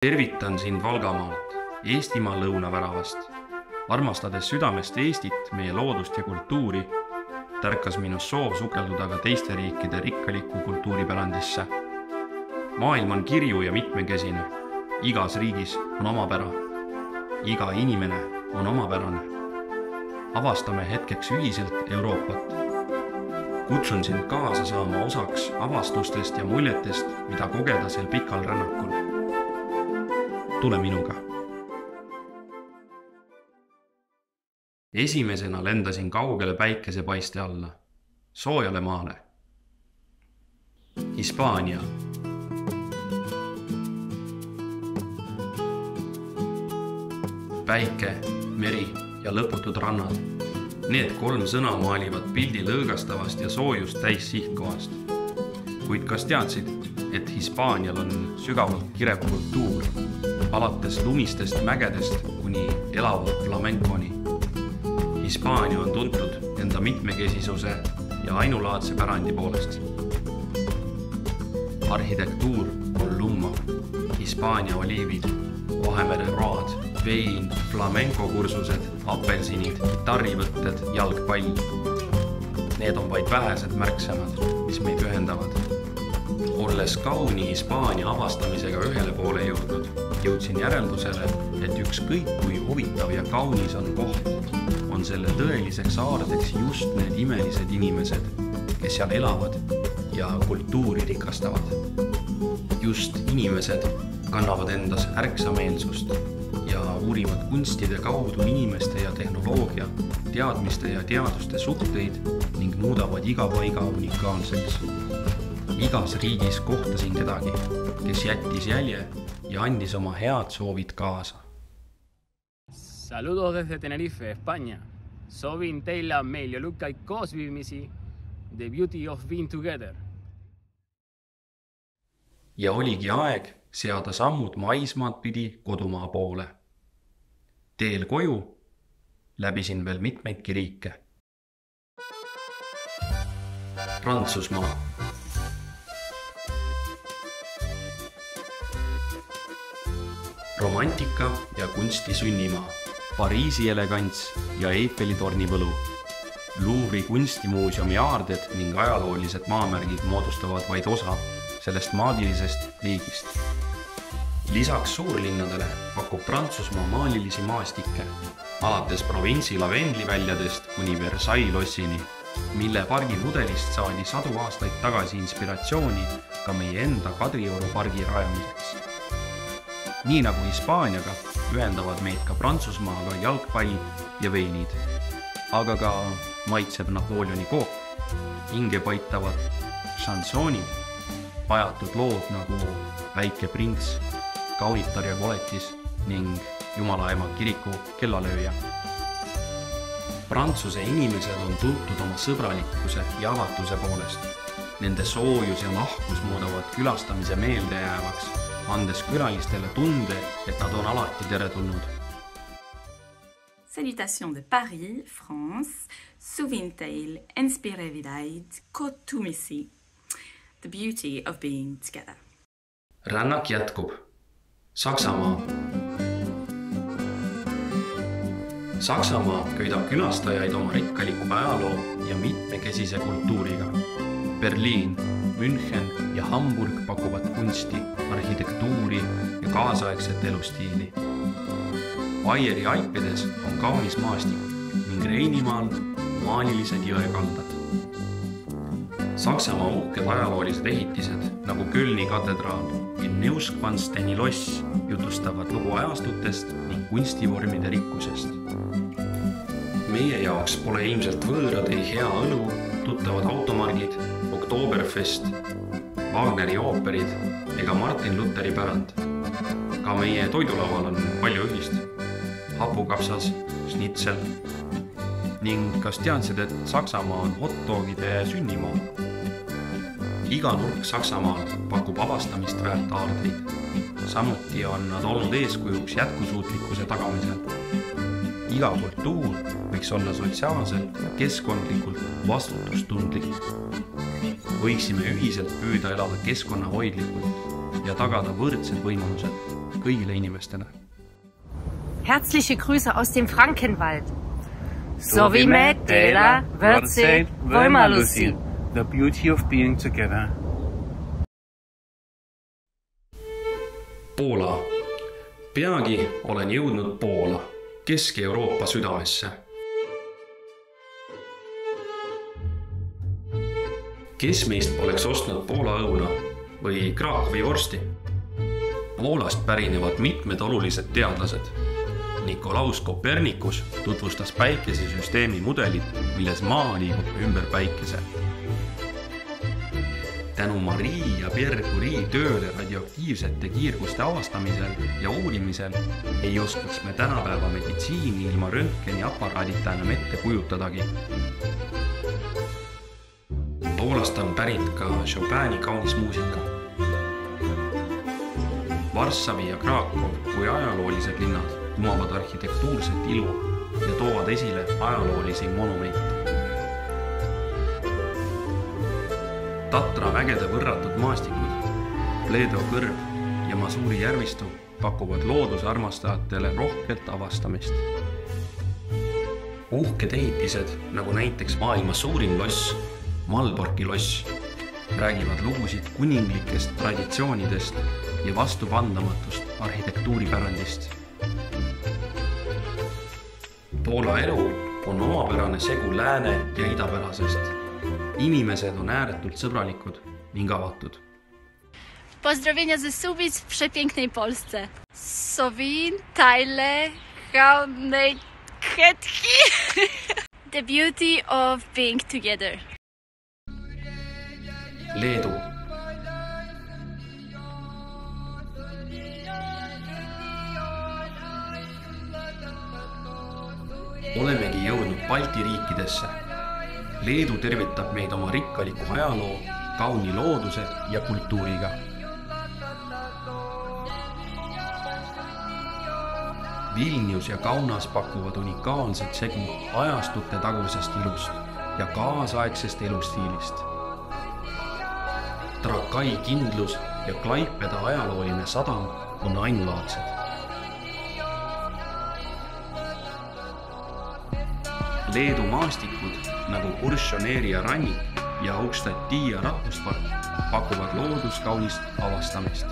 Tervitan sind Valgamaalt, Eestimaa lõunaväravast. Armastades südamest Eestit, meie loodust ja kultuuri, tärkas minus soov sukelduda ka teiste riikide rikkalikku kultuuripärandisse. Maailm on kirju ja mitmekesine. Igas riigis on omapära. Iga inimene on omapärane. Avastame hetkeks ühiselt Euroopat. Kutsun sind kaasa saama osaks avastustest ja muljetest, mida kogeda sel pikal rännakul. Tule minuga. Esimesena lendasin kaugele päikesepaiste alla, soojale maale. Hispaania. Päike, meri ja lõputud rannad. Need kolm sõna maalivad pildi lõõgastavast ja soojust täis sihtkohast. Kuid kas teadsid, et Hispaanial on sügavalt kirev kultuur, alates lumistest mägedest kuni elava flamenconi. Hispaania on tuntud enda mitmekesisuse ja ainulaadse pärandi poolest. Arhitektuur on lummav, Hispaania oliivid, Vahemere road, vein, flamenco kursused, apelsinid, gitarrivõtted, jalgpall. Need on vaid vähesed märksamad, mis meid ühendavad. Olles kauni Hispaania avastamisega ühele poole jõudnud, jõudsin järeldusele, et ükskõik kui huvitav ja kaunis on koht, on selle tõeliseks aardeks just need imelised inimesed, kes seal elavad ja kultuuri rikastavad. Just inimesed kannavad endas ärksameelsust ja uurivad kunstide kaudu inimeste ja tehnoloogia, teadmiste ja teaduste suhteid ning muudavad iga paiga unikaalseks. Igas riigis kohtasin kedagi, kes jättis jälje ja andis oma head soovid kaasa. Saludos desde Tenerife, España. Soovin teile meile lükkaid koosviimisi The Beauty of Being Together. Ja oligi aeg seada sammud maismaad pidi kodumaa poole. Teel koju läbisin veel mitmeidki riike. Prantsusmaa. Romantika ja kunsti sünnimaa, Pariisi elegants ja Eiffeli torni võlu. Louvre'i kunstimuuseumi aarded ning ajaloolised maamärgid moodustavad vaid osa sellest maagilisest riigist. Lisaks suurlinnadele pakub Prantsusmaa maalilisi maastikke, alates provintsi lavendliväljadest kuni Versailles lossini, mille pargi mudelist saadi 100 aastaid tagasi inspiratsiooni ka meie enda Kadrioru pargi rajamiseks. Nii nagu Hispaaniaga ühendavad meid ka Prantsusmaaga jalgpall ja veinid, aga ka maitseb Napoleoni kook, hinge paitavad šansoonid, pajatud lood nagu Väike prints, Kaunitar ja koletis ning Jumalaema kiriku kellalööja. Prantsuse inimesed on tuntud oma sõbralikkuse ja avatuse poolest. Nende soojus ja lahkus muudavad külastamise meelde jäävaks, andes külalistele tunde, et nad on alati teretulnud. Salutations de Paris, France, Souvintail, Inspiré Vidaid, Côte Toumissi, The Beauty of Being Together. Rännak jätkub. Saksamaa. Saksamaa köidab külastajaid oma rikkaliku ajaloo ja mitmekesise kultuuriga. Berliin, München ja Hamburg pakuvad kunsti, arhitektuuri ja kaasaegset elustiili. Baieri Alpides on kaunis maastik ning Reinimaal maalilised jõekaldad. Saksamaa uhked ajaloolised ehitised nagu Kölni katedraal ja Neuschwansteini loss jutustavad lugu ajastutest ning kunstivormide rikkusest. Meie jaoks pole ilmselt võõrad ei hea õlu, tuttavad automargid, Oktoberfest, Wagneri ooperid ega Martin Lutheri pärand. Ka meie toidulaval on palju ühist. Hapukapsas, schnitzel. Ning kas teadsid, et Saksamaa on hotdogide sünnimaa? Iga nurk Saksamaal pakub avastamist väärt aardeid. Samuti on nad olnud eeskujuks jätkusuutlikkuse tagamisel. Iga kultuur võiks olla sotsiaalselt ja keskkondlikult vastutustundlik. Võiksime ühiselt püüda elada keskkonnahoidlikult ja tagada võrdsed võimalused. kõigile inimestele. Herzliche Grüße aus dem Frankenwald. Soovime teile võrdseid võimalusi. The beauty of being together. Poola. Peagi olen jõudnud Poola, Kesk-Euroopa südamesse. Kes meist poleks ostnud Poola õuna või Krakowi vorsti? Poolast pärinevad mitmed olulised teadlased. Nikolaus Kopernikus tutvustas päikesesüsteemi mudelit, milles maa liigub ümber päikese. Tänu Marie ja Pierre Curie tööle radioaktiivsete kiirguste avastamisel ja uurimisel ei oskaks me tänapäeva meditsiini ilma röntgeni aparaadita enam ette kujutadagi. Poolast on pärit ka Chopini kaunis muusika. Varssavi ja Krakow kui ajaloolised linnad kumavad arhitektuurset ilu ja toovad esile ajaloolisi monumente. Tatra vägede võrratud maastikud, Pledo kõrv ja Masuuri järvistu pakuvad loodusarmastajatele rohkelt avastamist. Uhked ehitised, nagu näiteks maailma suurim loss, Malborki loss, räägivad lugusid kuninglikest traditsioonidest ja vastupandamatust arhitektuuripärandist. Poola elu on omapärane segu lääne ja idapärasest. Inimesed on ääretult sõbralikud ning avatud. Pozdrowienia ze Subic w przepięknej Polsce. Sowin, Tajle, Haunej, Khetki. The beauty of being together. Leedu. Olemegi jõudnud Balti riikidesse. Leedu tervitab meid oma rikkaliku ajaloo, kauni looduse ja kultuuriga. Vilnius ja Kaunas pakuvad unikaalset segu ajastute tagusest ilust ja kaasaegsest elustiilist. Trakai kindlus ja Klaipeda ajalooline sadam on ainulaadsed. Leedu maastikud nagu Kuršoneeria rannik ja Aukštatia rahvuspark pakuvad looduskaunist avastamist.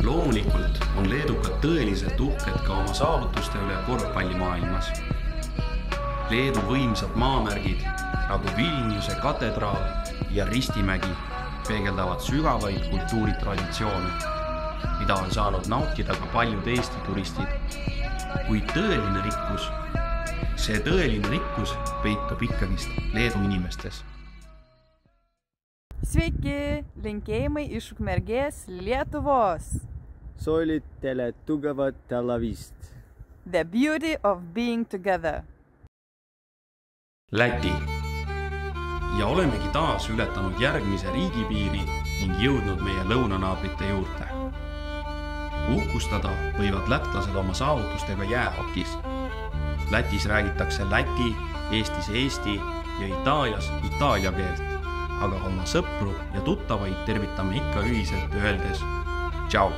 Loomulikult on leedukad tõeliselt uhked ka oma saavutuste üle korvpallimaailmas. Leedu võimsad maamärgid nagu Vilniuse katedraal ja Ristimägi peegeldavad sügavaid kultuuritraditsioone, mida on saanud nautida ka paljud Eesti turistid. Kuid see tõeline rikkus peitub ikkagist Leedu inimestes. Sveiki, linkėjimai iš Ukmergės Lietuvos. Solitele tugevat talavist. The beauty of being together. Läti. Ja olemegi taas ületanud järgmise riigipiiri ning jõudnud meie lõunanaabrite juurde. Uhkustada võivad lätlased oma saavutustega jäähokis. Lätis räägitakse läti, Eestis eesti ja Itaalias itaalia keelt, aga oma sõpru ja tuttavaid tervitame ikka ühiselt öeldes tšau.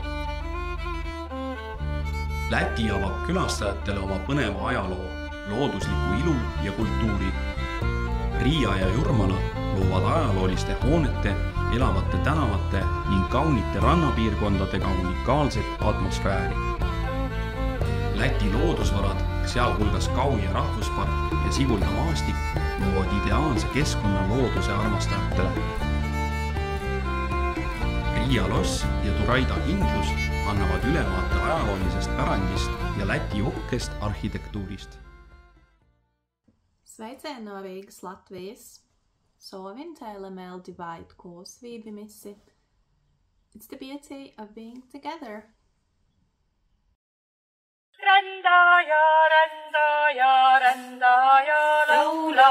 Läti avab külastajatele oma põneva ajaloo, loodusliku ilu ja kultuuri. Riia ja Jurmala loovad ajalooliste hoonete, elavate tänavate ning kaunite rannapiirkondadega unikaalset atmosfääri. Läti loodusvarad, sealhulgas Kauja rahvuspark ja Sigulda maastik, loovad ideaalse keskkonna looduse armastajatele. Riia loss ja Turaida kindlus annavad ülevaate ajaloolisest pärandist ja Läti uhkest arhitektuurist. Sveicē no Rīgas Latvijas. Sovinteile meil divide koosviibimisi. It's the beauty of being together. Rändaja, rändaja, rändaja, laula.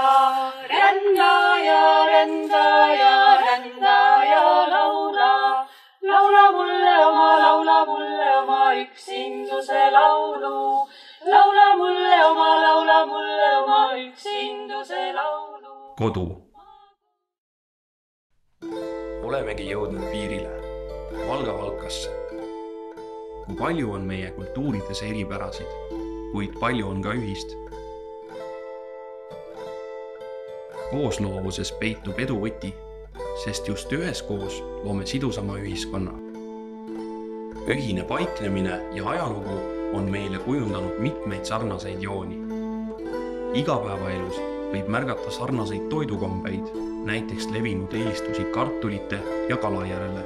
Rändaja, rändaja, rändaja, laula. Laula mulle oma üksinduse laulu. Laula mulle oma üksinduse laulu. Kodu. olemegi jõudnud piirile, Valga Valkasse. Kui palju on meie kultuurides eripärasid, kuid palju on ka ühist. Koosloovuses peitub edu võti, sest just üheskoos loome sidusama ühiskonna. Ühine paiknemine ja ajalugu on meile kujundanud mitmeid sarnaseid jooni. Igapäevaelus võib märgata sarnaseid toidukombeid, näiteks levinud eelistusi kartulite ja kala järele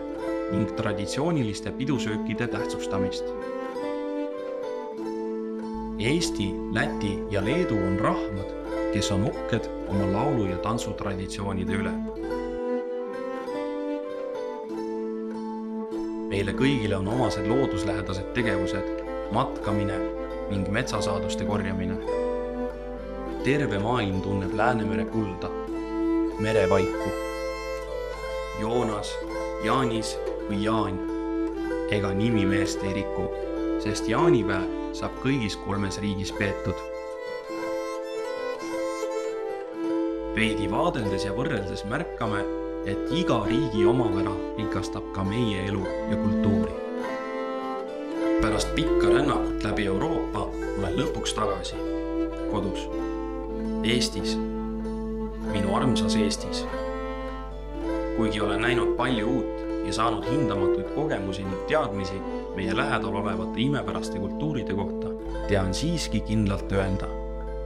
ning traditsiooniliste pidusöökide tähtsustamist. Eesti, Läti ja Leedu on rahvad, kes on uhked oma laulu- ja tantsutraditsioonide üle. Meile kõigile on omased looduslähedased tegevused, matkamine ning metsasaaduste korjamine. Terve maailm tunneb Läänemere kulda, merevaiku. Joonas, Jaanis või Jaan, ega nimi meest ei riku, sest jaanipäev saab kõigis 3 riigis peetud. Veidi vaadeldes ja võrreldes märkame, et iga riigi omavära rikastab ka meie elu ja kultuuri. Pärast pikka rännakut läbi Euroopa olen lõpuks tagasi, kodus, Eestis, minu armsas Eestis. Kuigi olen näinud palju uut ja saanud hindamatuid kogemusi ning teadmisi meie lähedal olevate imepäraste kultuuride kohta, tean siiski kindlalt öelda,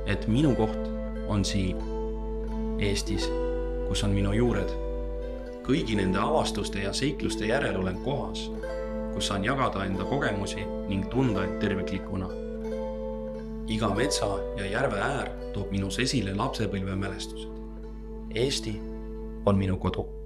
et minu koht on siin, Eestis, kus on minu juured. Kõigi nende avastuste ja seikluste järel olen kohas, kus saan jagada enda kogemusi ning tunda end terviklikuna. Iga metsa ja järve äär toob minus esile lapsepõlve mälestused. Eesti on minu kodu.